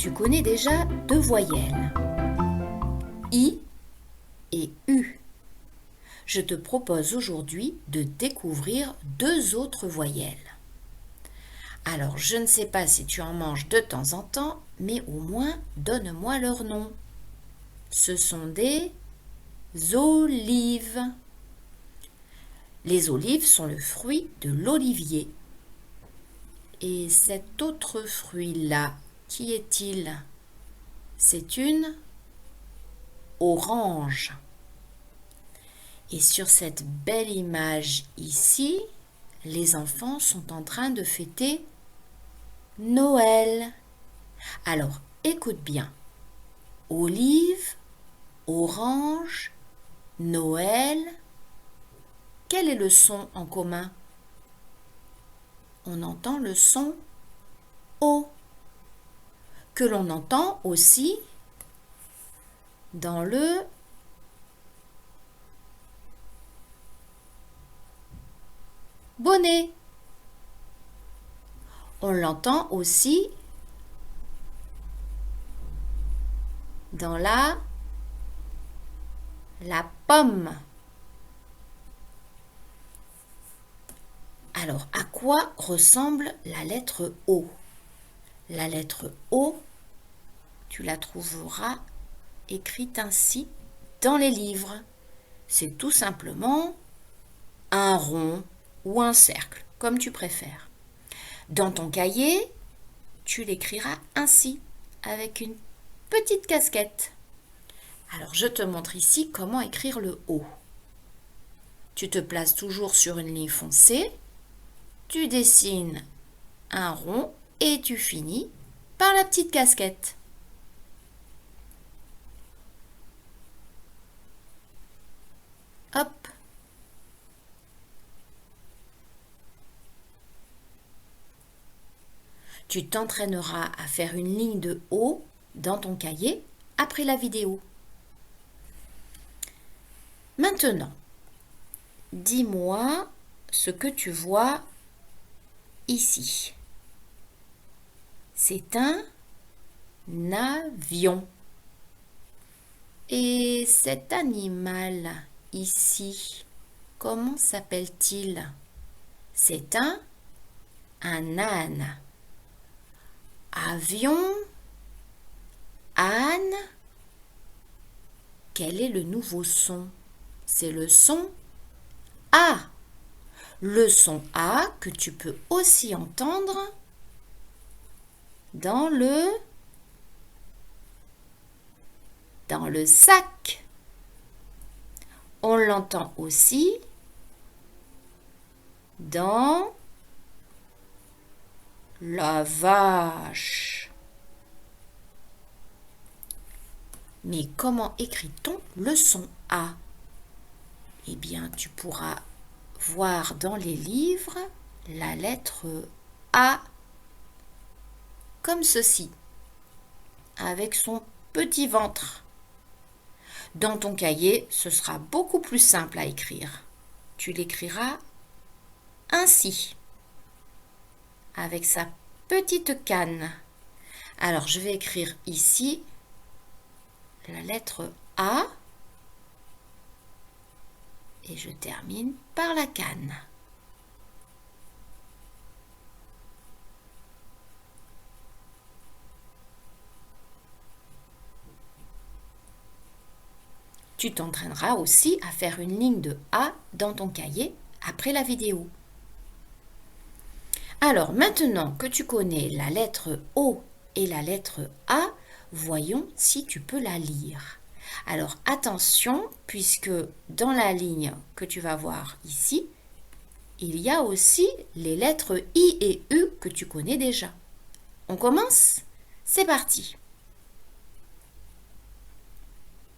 tu connais déjà deux voyelles, I et U. Je te propose aujourd'hui de découvrir deux autres voyelles. Alors, je ne sais pas si tu en manges de temps en temps, mais au moins donne-moi leur nom. Ce sont des olives. Les olives sont le fruit de l'olivier. Et cet autre fruit-là, qui est-il? C'est une orange. Et sur cette belle image ici, les enfants sont en train de fêter Noël. Alors, écoute bien. Olive, orange, Noël. Quel est le son en commun? On entend le son O, que l'on entend aussi dans le bonnet. On l'entend aussi dans la pomme. Alors, à quoi ressemble la lettre O? La lettre O, tu la trouveras écrite ainsi dans les livres. C'est tout simplement un rond ou un cercle, comme tu préfères. Dans ton cahier, tu l'écriras ainsi, avec une petite casquette. Alors, je te montre ici comment écrire le O. Tu te places toujours sur une ligne foncée, tu dessines un rond et tu finis par la petite casquette. Hop. Tu t'entraîneras à faire une ligne de O dans ton cahier après la vidéo. Maintenant, dis-moi ce que tu vois ici. C'est un avion. Et cet animal ici, comment s'appelle-t-il? C'est un âne. Avion, âne. Quel est le nouveau son? C'est le son A. Le son A que tu peux aussi entendre dans le sac. On l'entend aussi dans la vache. Mais comment écrit-on le son A? Eh bien, tu pourras voir dans les livres la lettre A comme ceci, avec son petit ventre. Dans ton cahier, ce sera beaucoup plus simple à écrire. Tu l'écriras ainsi, avec sa petite canne. Alors, je vais écrire ici la lettre A et je termine par la canne. Tu t'entraîneras aussi à faire une ligne de A dans ton cahier après la vidéo. Alors maintenant que tu connais la lettre O et la lettre A, voyons si tu peux la lire. Alors attention, puisque dans la ligne que tu vas voir ici, il y a aussi les lettres I et U que tu connais déjà. On commence? C'est parti.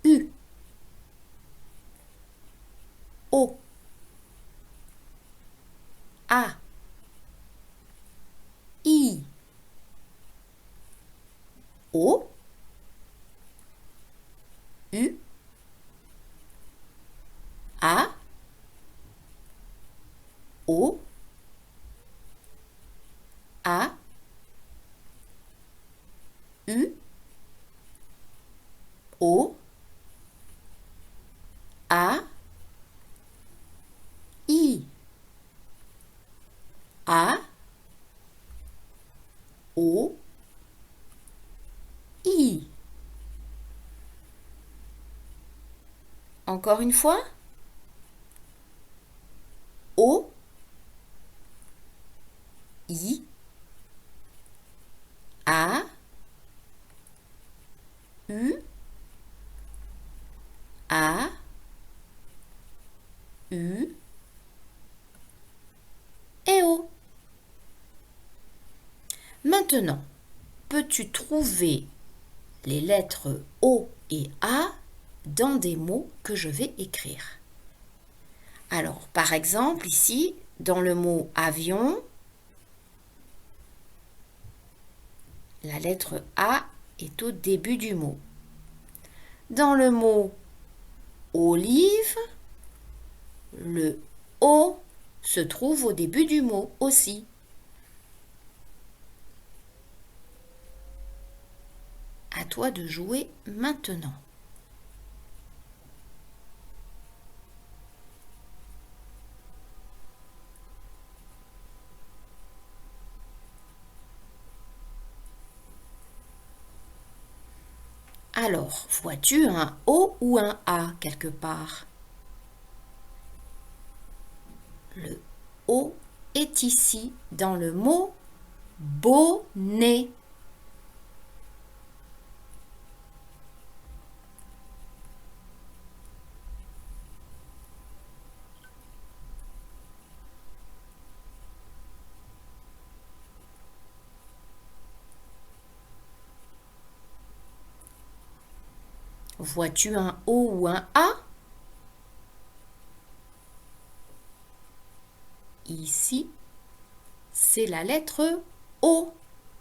U, O, A, I, O, U, A, O, A, U, Encore une fois. O, I, A, U, A, U et O. Maintenant, peux-tu trouver les lettres O et A dans des mots que je vais écrire? Alors, par exemple, ici, dans le mot avion, la lettre A est au début du mot. Dans le mot olive, le O se trouve au début du mot aussi. À toi de jouer maintenant. Alors, vois-tu un O ou un A quelque part? Le O est ici dans le mot bonnet. Vois-tu un O ou un A? Ici, c'est la lettre O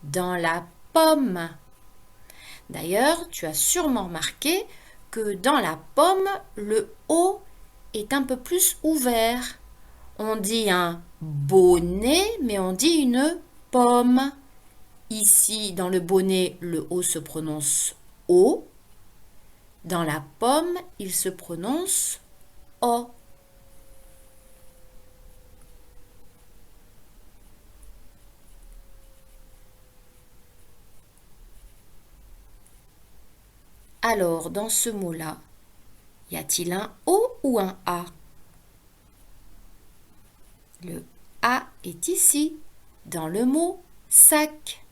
dans la pomme. D'ailleurs, tu as sûrement remarqué que dans la pomme, le O est un peu plus ouvert. On dit un bonnet, mais on dit une pomme. Ici, dans le bonnet, le O se prononce O. Dans la pomme, il se prononce O. Alors, dans ce mot-là, y a-t-il un O ou un A? Le A est ici, dans le mot sac.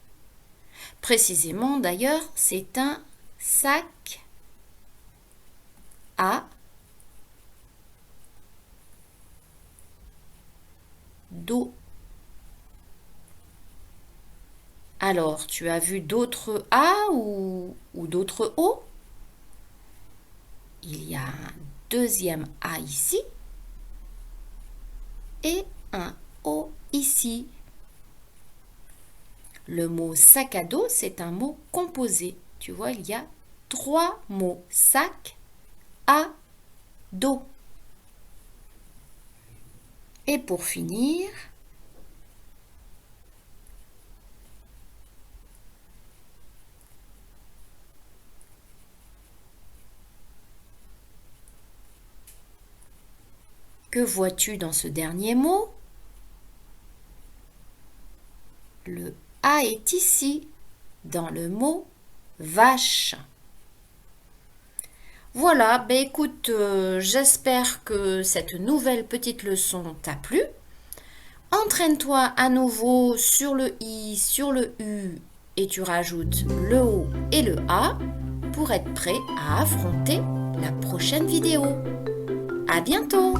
Précisément, d'ailleurs, c'est un sac à dos. Alors, tu as vu d'autres A ou d'autres O? Il y a un deuxième A ici et un O ici. Le mot sac à dos, c'est un mot composé. Tu vois, il y a 3 mots. Sac, à, dos. Et pour finir, que vois-tu dans ce dernier mot? Le A est ici, dans le mot vache. Voilà, ben écoute, j'espère que cette nouvelle petite leçon t'a plu. Entraîne-toi à nouveau sur le I, sur le U et tu rajoutes le O et le A pour être prêt à affronter la prochaine vidéo. À bientôt!